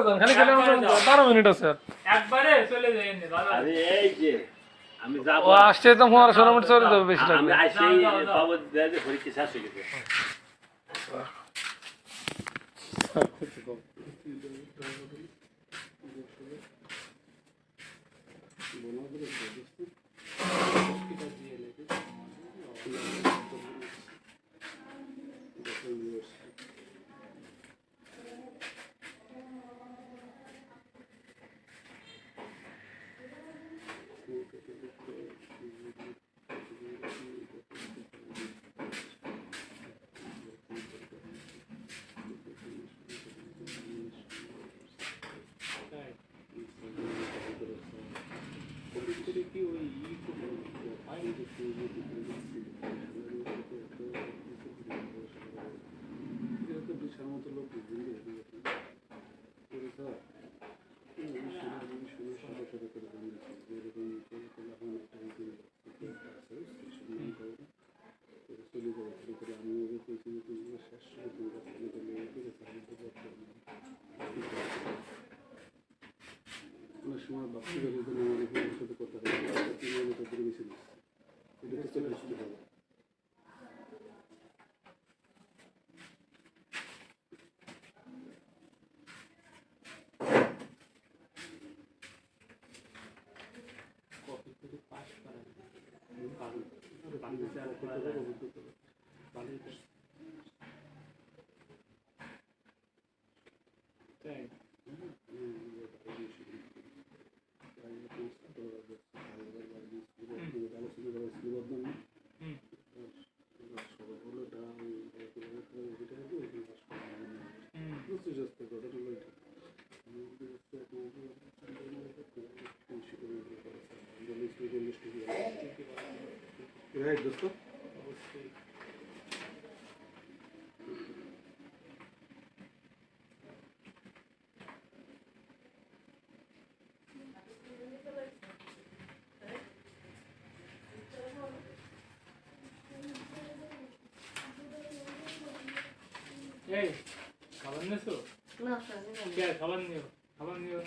করে দেন, খালি খেলে 12 মিনিট আছে আর। একবারে চলে যাই এনে দাদা। আরে এই যে আমি যাব ও আসছে তো 15 মিনিট চলে যাবে, বেশি আমি লাগবে। আইসেই বাবু দাদা পরীক্ষা শেষ হয়ে গেছে সময় বাচ্চা আমাদের সাথে কথা হয় বেশি এটা তো চলে আসতে হবে। Right, दोस्तों এই খাবার নিছো? না কে খাবার নিও? খাবার নিও।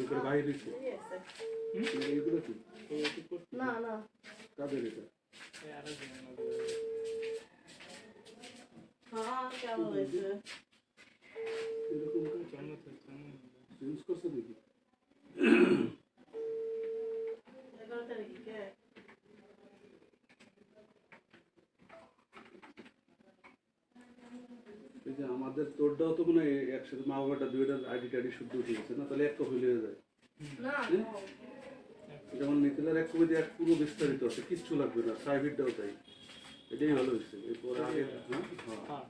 इकडे बाहेर येते इकडे तू না না का दे देता হ্যাঁ কেমন হয়েছে এরকম কাজ চেঞ্জ করছে দেখি 11 তারিখে এই যে আমাদের তোরটাও তো মনে হয় একসাথে মা বাবাটা দুইটা আইডি টাইডি শুদ্ধ উঠে গেছে না, তাহলে এক কপি হয়ে যায়। না যেমন নিখিলের এক কপি এক পুরো বিস্তারিত আছে, কিচ্ছু লাগবে না, প্রাইভেটটাও তাই, এটাই ভালো হয়েছে। এরপর আগে হ্যাঁ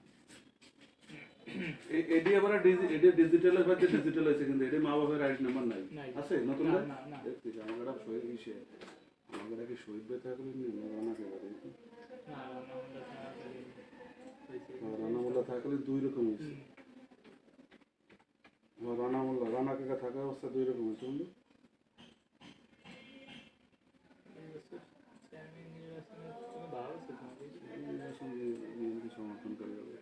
এটি আবার ডিজিটালের বাদে ডিজিটাল হয়েছে, কিন্তু এটি মা বাবার আইডি নাম্বার নাই আছে নতুন দেখছিস আমার একটা শহীদ ইসে আমাদের আগে শহীদ বেতা করে রানা কে বাড়ি রানামোল্লা থাকলে দুই রকম হয়েছে, রানামোল্লা রানা কাকা থাকা অবস্থা দুই রকম হয়েছে বন্ধু। সমর্থন করে যাবে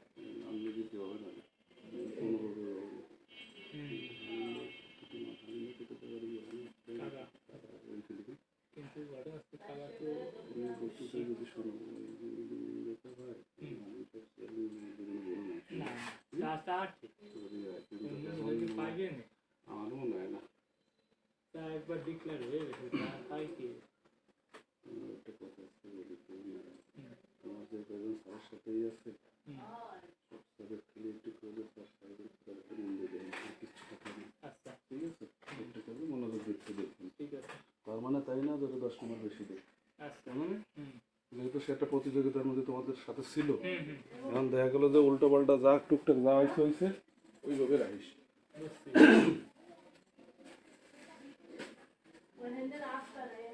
আমি দিতে হবে না কোনোভাবে যদি শোনো আমার মনে হয় না একবার ডিক্লেয়ার হয়ে গেছে তাই কি একটা কথা আছে বলি তোমার যে কজন স্যারের সাথেই আছে সব স্যারের খেলে একটু করে স্যার সাহেবের মন দিয়ে দেয় কিছু কথা নেই, আচ্ছা ঠিক আছে একটা করে মনোযোগ দিচ্ছে মানে তাই না ধরে 10 নম্বর বেশি দেয় আচ্ছা তার মানে হুম যেহেতু সে একটা প্রতিযোগিতার মধ্যে তোমাদের সাথে ছিল হুম হুম এখন দেখা গেল যে উল্টো পাল্টা যা টুকটাক যা হয়েছে ওইভাবে রাখিস বুঝছি ওখানে রাস্তা নেই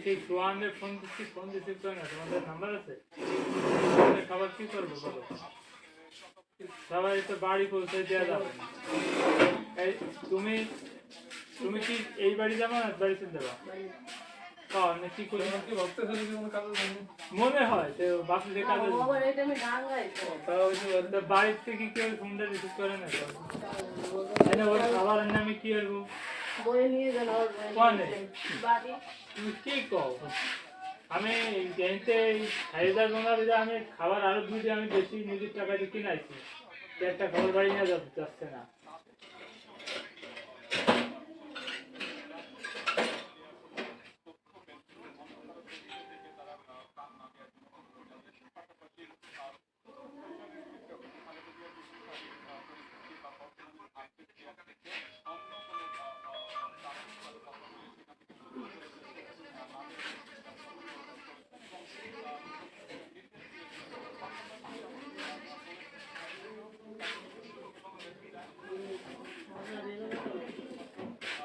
সেই সোহানের ফোন দিচ্ছি তো না, তোমাদের নাম্বার আছে? তোমাদের খাবার কি করবো বলো? সবাই তো বাড়ি পৌঁছে দেওয়া যাবে না। এই তুমি কি এই বাড়ি যাবা না বাড়ি চলে যাবা? না কি করি কি ভাবতেছেন কি কোনো কাজ নেই? মনে হয় তো বাপু যে কাজে মোবাইল এটা আমি ডাঙ্গাই তো। তো বাড়ির থেকে কেউ ফোনটা রিসিভ করে না তো? ওর খাবারের নামে কি করবো? বয়ে নিয়ে গেল ওর কোনে? বাড়ি। তুমি কি কও? আমি জানতে হায়দার গঙ্গা বিদা আমি খাবার আরো দুইটা আমি বেশি নিজের টাকা দিয়ে কিনাইছি, একটা খাবার বাড়ি নিয়ে যাচ্ছে না।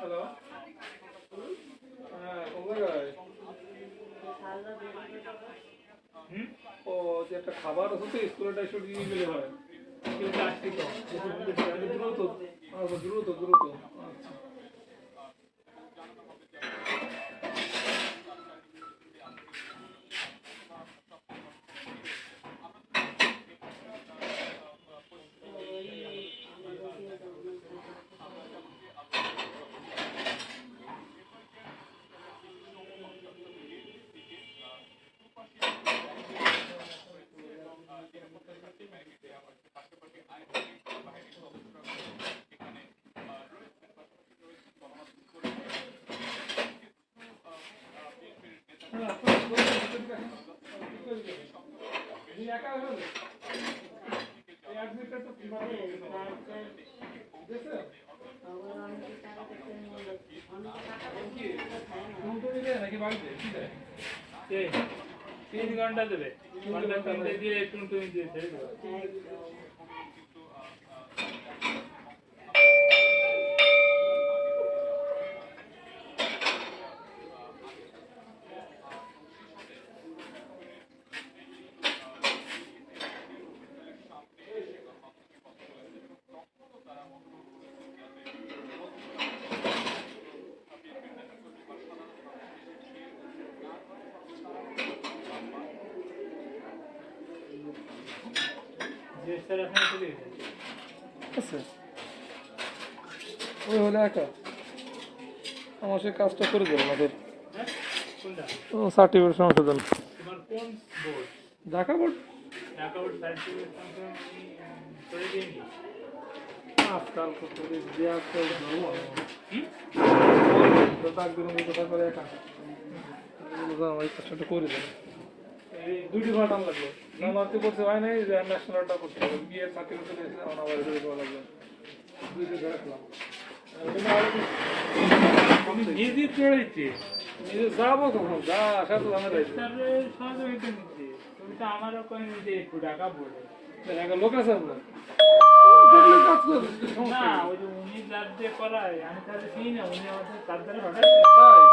হ্যালো, হ্যাঁ কোন জায়গায়? হুম? ও যে একটা খাবার আছে তো স্কুলেটা এসে দিয়ে গেলে হয়। কেউ আসছি তো দ্রুত দ্রুত দ্রুত আচ্ছা। এই 3 ঘন্টা দেবে, ঘন্টা 3 দিয়ে টুনটুনি দিয়ে ছেড়ে দেবে। যে স্যার এখন চলে গেছে। আছে ওই হলে একা আমার সে কাজটা করে দেবো আমাদের হ্যাঁ কোনটা? সার্টিফিকেট সংশোধন তোমার কোন board? Dhaka board Dhaka board certificate করে দিইনি। আজকাল করতে দিয়ে আজকাল ধরবো হুম? তো তাক দিন কথা করে একা ওই কাজটা করে দেবো। এই 2টি ঘন্টা টাইম লাগলো নামাতে করতে হয় নাই, যে ন্যাশনালটা করতে হবে, বিয়ের সার্টিফিকেট চলে এসেছে আমার আবার এটা করা লাগবে। 2টি ধরে রাখলাম আমি নিজে চড়েছি, নিজে যাবো কখন যা আসা তো আমার স্যারের সহযোগিতা নিচ্ছি। তুমি তো আমারও কই নিজে একটু ঢাকা বোর্ডে একটা লোক আছে আপনার কাজ করবে না, ওই যে উনি যার দিয়ে করায় আমি তাহলে চিনি না, উনি আমাদের তার দ্বারা হঠাৎ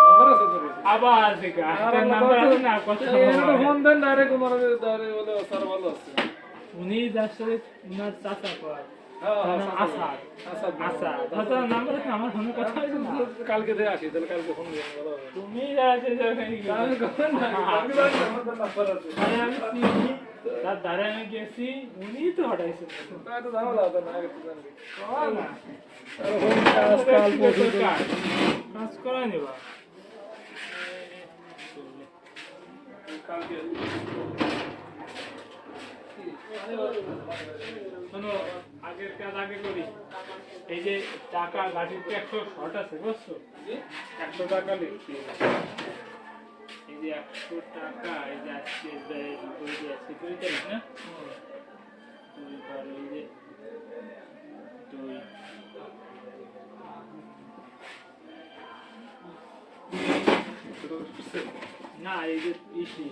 নাম্বার আছে তোর আবার দেখা তার নাম্বার আছে না, কথা হয়। ফোন দেন ডাইরেক্ট তোমার ডাইরেক্ট বলে স্যার ভালো আছে। উনি যার সাথে উনার চাচা কয় হ্যাঁ আসাদ আসাদ হয়তো নাম্বার আছে, আমার ফোনে কথা হয়েছে না। কালকে থেকে আসি তাহলে কালকে ফোন দিয়ে ভালো হবে। তুমি যাচ্ছে আমি কখন না কালকে তো আমার নাম্বার আছে আমি চিনি, তার দ্বারা আমি গেছি, উনি তো হঠাইছে তাই তো জানা লাগবে না আগে তো জানবি না কাজ কাল পরশু কাজ করা নিবা কালকে শোনো, আগের কাজ আগে করি। এই যে টাকা গাড়িতে 100 শর্ট আছে বুঝছো, 100 টাকা লিখছি। এই যে 100 টাকা এই যে আজকে আজকে 2 তারিখ না, 2 তারিখ এই যে 2 না এই যে ইসি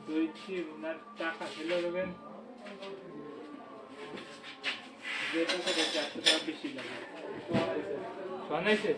2 উনার টাকা ছিল দেবেন, যে টাকা দিচ্ছে 100 টাকা বেশি লাগে শোনাইছে।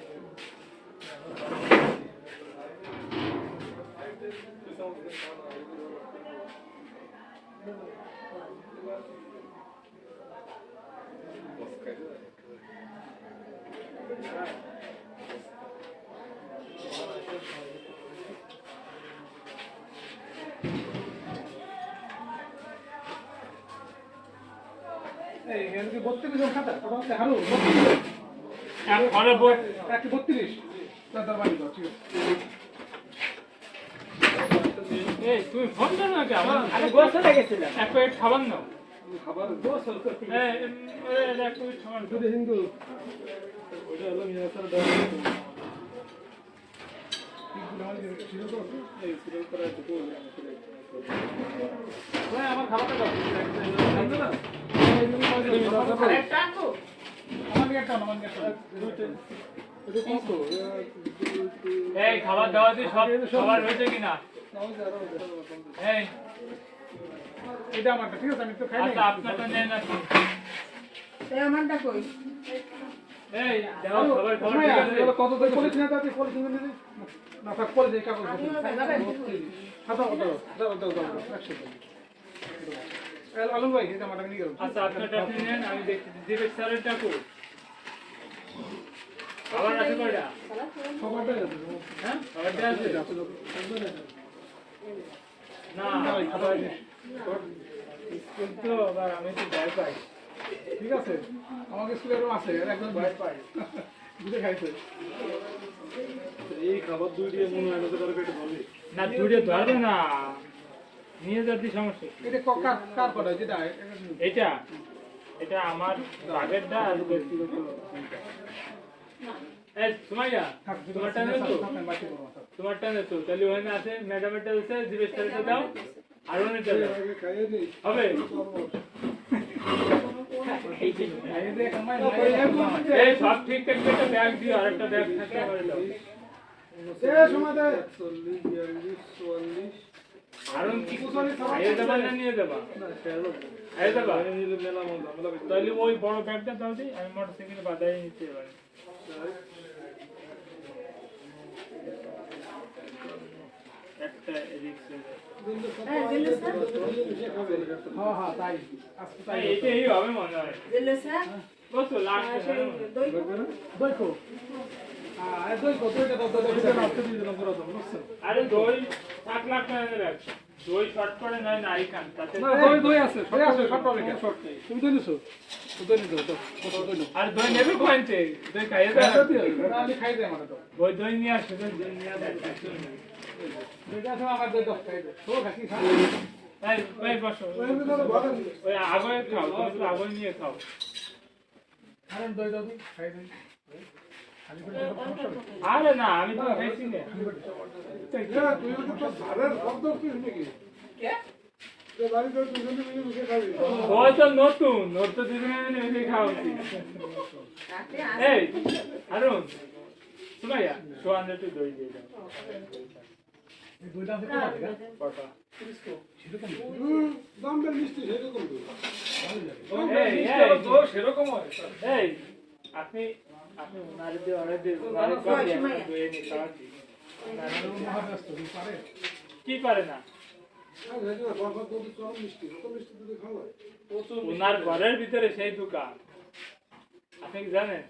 এই এখানে কি 32 জন খাতা কত আছে হারু এক ঘরে বই একটি 32 দাদা বাড়ি দাও ঠিক আছে এই তুমি ফোন করো না কেন আমি গোসলে গেছিলাম এক প্লেট খাবার নাও খাবার গোসল করতে এই এক প্লেট খাবার যদি হিন্দু ওটা হলো মিয়াসার দাও ঠিকগুলো আমাদের ছিল তো এই ছিল করে একটু বলে ভাই আমার খাবারটা দাও খাইতো না টাকু আমার গেটটা দুইটা এটা কত এই খাবার দাওয়া দিয়ে সব সবার হয়েছে কিনা এই এটা আমারটা ঠিক আছে আমি তো খাই আচ্ছা আপনারটা নেন না এই আমারটা কই এই দাও খাবার খাবার ঠিক আছে কত থেকে পলিথিন আছে পলিথিন নিয়ে না থাক পলিথিন কাগজ যাবেন খাতা দাও দাও দাও দাও একসাথে আলম ভাই এটা আমারটা নিয়ে গেল আচ্ছা আপনারটা আপনি নেন আমি দেখছি দিবেশ স্যারেরটা কো খাবার আছে কয়টা সবারটাই আছে হ্যাঁ খাবারটা আছে না খাবার স্কুল তো আবার আমি তো ভয় পাই ঠিক আছে আমাকে স্কুলেরও আছে একজন ভয় পাই দুটো খাইছে এই খাবার দুই দিয়ে মনে হয় না তার পেটে ধরবে না দূরে ধরবে না নিয়ে যাতে সমস্যা কি? এটা কার কার করা যেটা এটা এটা আমার বাগেরটা আর ব্যক্তিগত এই সুমাইয়া তোমারটা নেই তো তোমারটা নেই তো তাহলে ওখানে আছে ম্যাডামেরটা আছে দিবেশ স্যারেরটা দাও আর ওনেরটা দাও খাইয়ে দিই হবে খাইয়ে দিয়ে কামাই এই সব ঠিক থাকবে একটা ব্যাগ দিও আর একটা ব্যাগ থাকতে পারে দাও সময় দে 40 42 44 আর কি খাইয়ে দেবা না নিয়ে দেবা খাইয়ে দেবা তাহলে ওই বড় ব্যাগটা দাও দিই আমি মোটরসাইকেলে বাঁধাই নিতে পারি একটা রিক্সা হ্যাঁ দিলে স্যার হ্যাঁ হ্যাঁ তাই আজকে তাই এটাই হবে মনে হয় দিলে স্যার কত লাস্ট সেই দই দইকো দইকো দইটা দাও দইটা নাস্তা দিয়ে দিলাম পুরো দাম বুঝছেন আরে দই 1 লাখ টাকা দেবে দই শর্ট করে নয় নাই খান তাতে না দই আছে সব পাবে কেন শর্ট নেই তুমি দই নিছো দই নিছো তো কত দই নাও আর দই নেবে কোয়ান্টে দই খাইয়ে দাও আমি খাই দেই আমার তো ওই দই নিয়ে আসবে দই নিয়ে আসবে দইটা আছে আমার দই দাও খাই দে তো খাকি খাই এই ওই বসো ওই আগে খাও তুমি তো আগে নিয়ে খাও কারণ দই দাও খাই দেই খালি করে সমস্যা আরে না আমি তো খাইছি না তুই তো ভাড়ার শব্দ কি নাকি কে বাড়িতে দুজনে মিলে বসে খাবি ওই তো নতুন ওর তো দুজনে মিলে মিশে খাওয়া উচিত রাতে এই আরুন সুমাইয়া 200 একটু দই দিয়ে দাও এই দইটা আছে কটা দামটা মিষ্টি সেরকম এই সেরকম হয় এই আপনি আপনি উনারে দিয়ে অর্ডার দিয়ে উনারে কবি একটা দই এনে খাওয়াচ্ছি মহারাষ্ট্র পারে কি পারে না উনার ঘরের ভিতরে সেই দোকান আপনি কি জানেন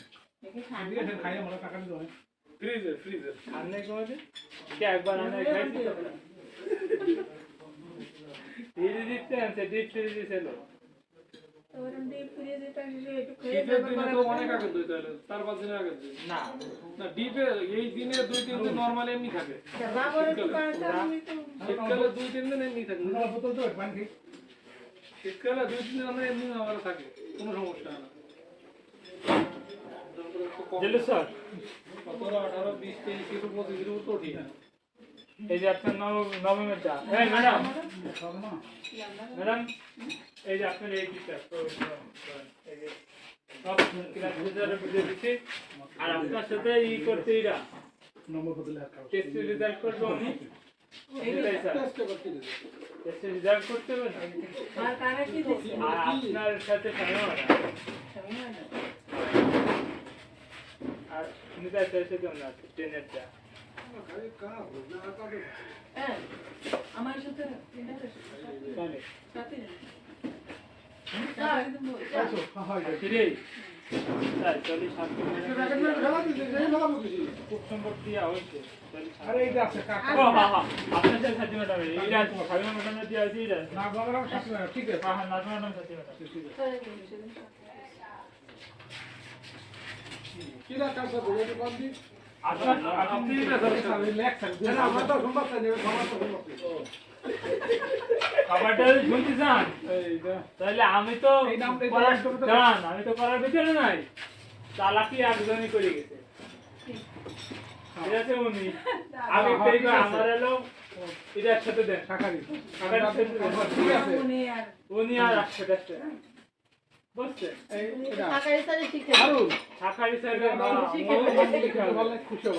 খাইয়ে মনে টাকা দিতে হয় ফ্রিজের খান্নে কোনোদিন কে একবার আনে খাইছি ফ্রিজে দিতে আনছে ডিপ ফ্রিজে ছিল ওরম ডিপ ফ্রিজে টাকা একটু খেয়ে শীতের দিনে তো অনেক আগে দই তাহলে 4-5 দিন আগে দই না না ডিপে এই দিনে 2-3 দিন নরমাল এমনি থাকে বাবরের দোকানে তো আমি তো শীতকালে 2-3 দিন এমনি থাকে বোতল তো পানি ঠিক শীতকালে 2-3 দিন আমরা এমনি আমার থাকে কোনো সমস্যা না জেলে স্যার 17 18 20 23 কিলো 25 কিলো তো ঠিক আছে এই যে আপনার নবমেরটা এই ম্যাডাম ম্যাডাম এই যে আপনার এই কিতাব এই যে সব ক্লাস টিচারে বুঝে দিচ্ছি আর আপনার সাথে ই করতে এরা নম্বর বদলে আর খাও টেস্ট রেজাল্ট করবো আমি এটাই স্যার টেস্ট করতে দিতে টেস্ট রেজাল্ট করতে হবে না আর কারা কি দিছি আর আপনার সাথে সময় আর নিতাই স্যার সাথে আমরা ট্রেনেরটা খালি কাজ না কাজ হ্যাঁ তো এটা তাহলে সাথে কিরে তাই চলি সাত খুব সম্পদ দিয়া হয়েছে আরে এইটা আছে কাকা আপনার সাথে সাথে ম্যাডাম এইটা খাবিনা ম্যাডাম দিয়া আছে এইটা না বাবার সাথে ঠিক আছে হ্যাঁ হ্যাঁ নাজমা ম্যাডাম সাথে ম্যাডাম কি না কাজ বলে তো বাদ দি আপনার আপনি আমরা তো সম্ভব নেই খাবারটা শুনতে চান তাহলে আমি তো জান আমি তো করার ভিতরে নাই চালাকি একজনই করে গেছে ঠিক আছে উনি আগে থেকে আমার এলো এটা একসাথে দেন শাকারি শাকারি সাথে দেন। ঠিক আছে উনি আর একসাথে আছে বুঝছে এই এটা আকারে সাথে শিখে হারুন শাকারি সাহেব ভালো খুশি হব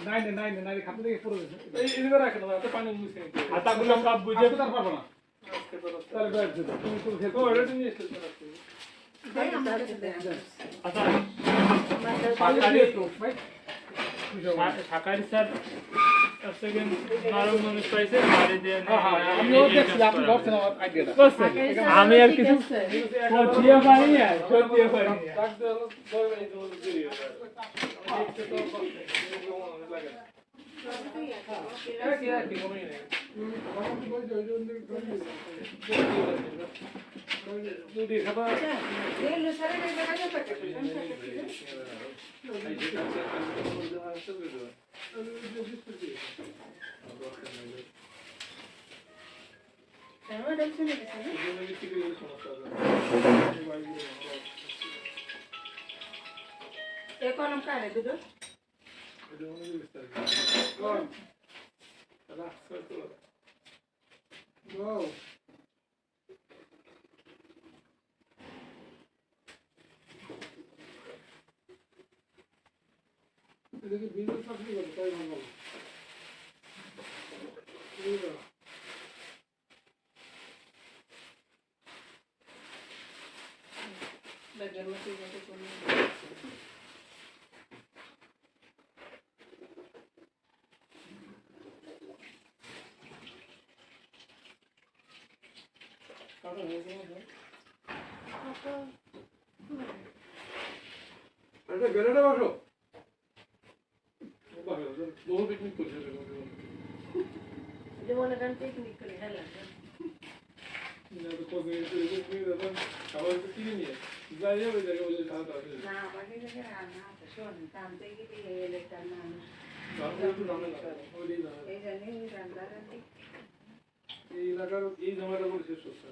নাই নাই নাই নাই খাতে থেকে পুরো এই এদিকে রাখেন না তো পানি মুছে নিতে হাতাগুলো সব বুঝে বুঝে তার পারবো না তাহলে বাইরে দিও তুমি তুমি খেতে ও এটা তুমি এসে আচ্ছা শাকারি তো ভাই শাকারি স্যার সেকেন্ড নরম মানুষ পাইছে বাড়ি দিয়ে আমিও দেখছি আপনি ধরছেন আমার আইডিয়াটা আমি আর কিছু সত্যিও পারি না সত্যিও পারি না ডাক দেওয়া দরকার এই জন্য দেরি হয়ে যায় দুটি খাবার কলম কারে দুটো বেলাটা বসো বহু পিকনিক করছে মনে করেন পিকনিক করে হেলা খাবার কিনে নিয়ে যাই যাবে জায়গায় বলে খাওয়া দাওয়া না আমাকে দেখে রান্না আছে শোন টানতে গিয়ে এলেকটার মানুষ এই জানি রান্না রান্নি এই এলাকার এই জামাটা করে শেষ হচ্ছে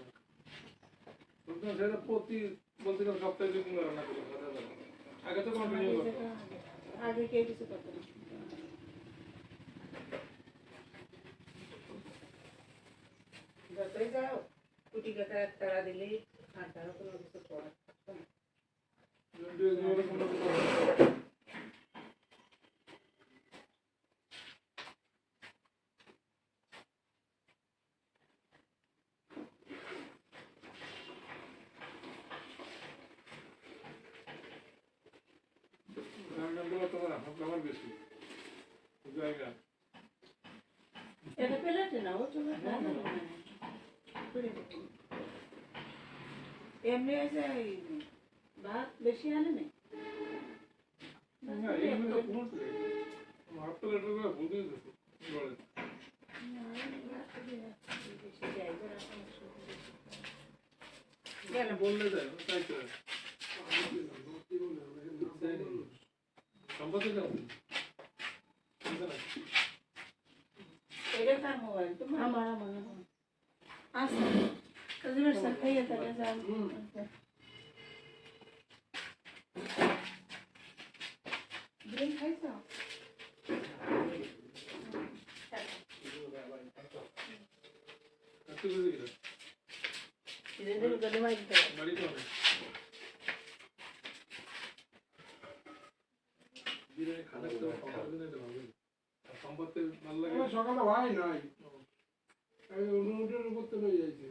না সেটা প্রতি বলতে গেলে সপ্তাহে 2 দিন রান্না করি আগে তো কন্টিনিউ করতো আগে কে কিছু করতো না যতই যাও কুটি কাটা তারা দিলেই আর তারা কোনো কিছু করার আমার বেশি জায়গা এটা পেলাতে না ও চলে এমনি আছে ভাত বেশি আনে না না এই তো কোন হাত তো লেটার করে ভুল দিয়ে দিতে বলে না বললে যায় তাই তো সম্পত্তি দাও এটা কার মোবাইল তোমার আমার আচ্ছা তাহলে স্যার খাইয়ে তাহলে যান ড্রিঙ্ক খাইছো তুই বুঝে গেল ইদেন গলে মাইক বাড়ি তো দিনে খানা তো খাওয়া দিনে তো ভালো সম্পত্তি ভালো লাগে সকালে হয় নাই আমি অনুমোদন করতে পেরে যাইছি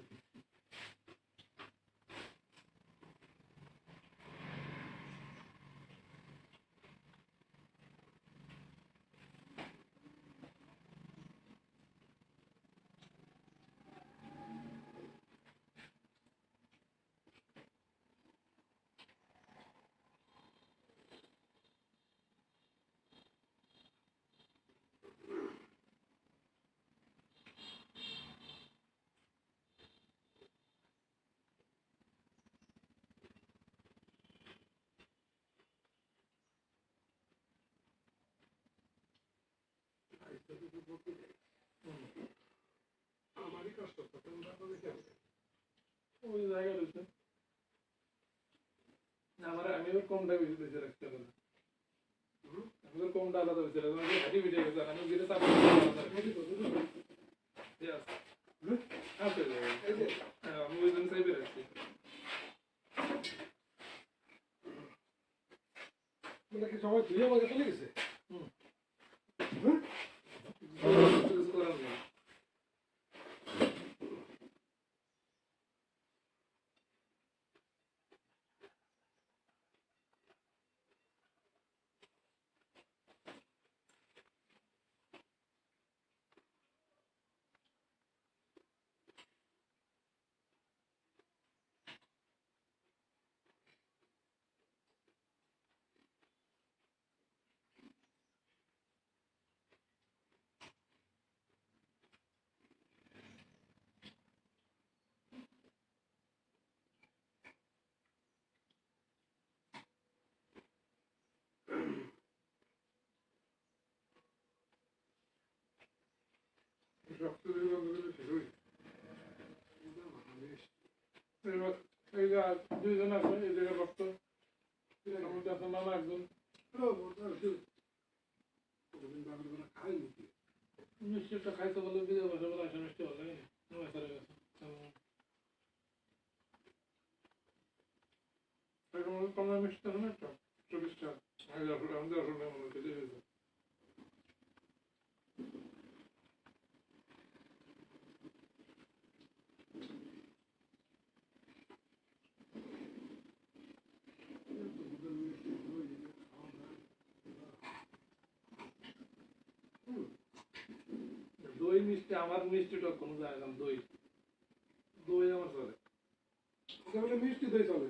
আমারই কষ্ট তো তোমরা তো দেখে ওই জায়গা রয়েছে আমি ওর কমটা বেশি বেঁচে রাখতে পারি আমি ওর কমটা আলাদা বেঁচে রাখবো আমি হাঁটি বেঁচে গেছে আমি গেলে চাপ আছে আমি ওই জন্য চাইবে রাখছি মানে কি সবাই ধুয়ে আমাকে চলে গেছে কিছু করার নেই রক্ত দিয়ে বন্ধুগুলো শুরুই এই যে দুইজন আছে এই জায়গায় রক্ত আমাদের আছে মামা একজন মিষ্টিটা খাইতে বলে বিজয় বসে বলে আসে মিষ্টি ভালো লাগে না গেছে কমলা মিষ্টি আছে না একটা 40টা আমাদের আসলে মনে হচ্ছে দই মিষ্টি আমার মিষ্টিটা কোনো যায় না দই দই আমার চলে তাহলে মিষ্টি দই চলে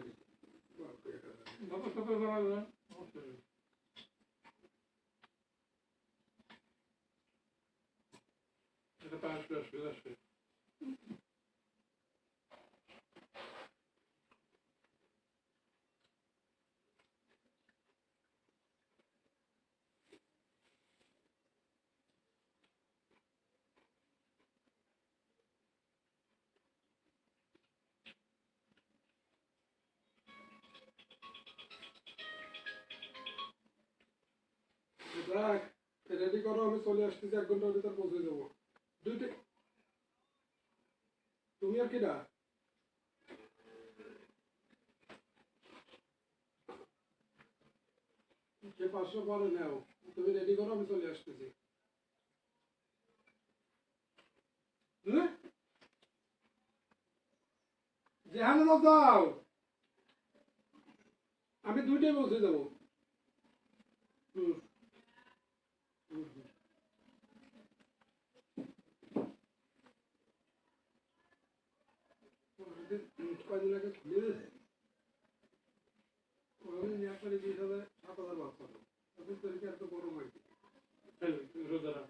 বাবা সাথে যাওয়া যায় এটা তো আসবে আসবে আসবে দেখ রেডি করো আমি চলে আসতেছি 1 ঘন্টার ভিতর পৌঁছে যাবো দুইটা তুমি আর কিনা সে 500 পরে নাও তুমি রেডি করো আমি চলে আসতেছি যেখানে যাও আমি দুইটাই পৌঁছে যাবো কয়দিন আগে খুলে দিয়েছে ওখানে নেওয়ার পরে 20,000 7,000 বাদ পাবো তাদের তরিকে এত বড় মাইক রোজারা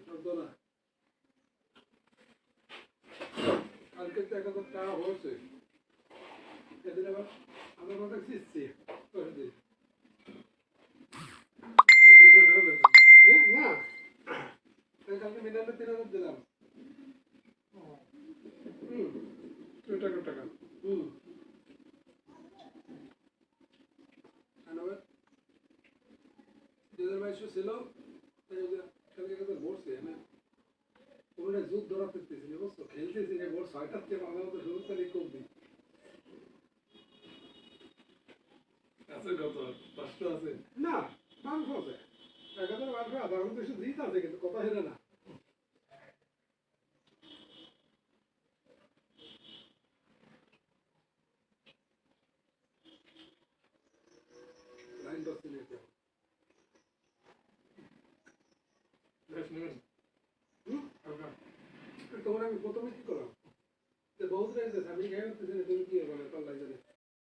সর্দারা কালকে তো 1,000 টাকা হয়েছে এদিন আবার আমার কথা শিখছি করে দিই না কালকে মিনারে 3,000 দিলাম টাকা টাকা আবার 2022 ছিল কালকে কথা বলছে আমি ওরা যুগ ধরা ফিরতেছি বুঝছো খেলতেছি যে ভোর 6টার থেকে আমার মতো শুরু করে কমবি আছে কত 500 আছে না মাংস আছে 1,000 মাংস আধা ঘন্টা এসে দিতে আছে কিন্তু কথা হেরে না লাইন দস্তি নিয়ে বেশ নেবেন তোমার আমি প্রথমে কি করলাম যে বহুত রাইছে আমি খেয়ে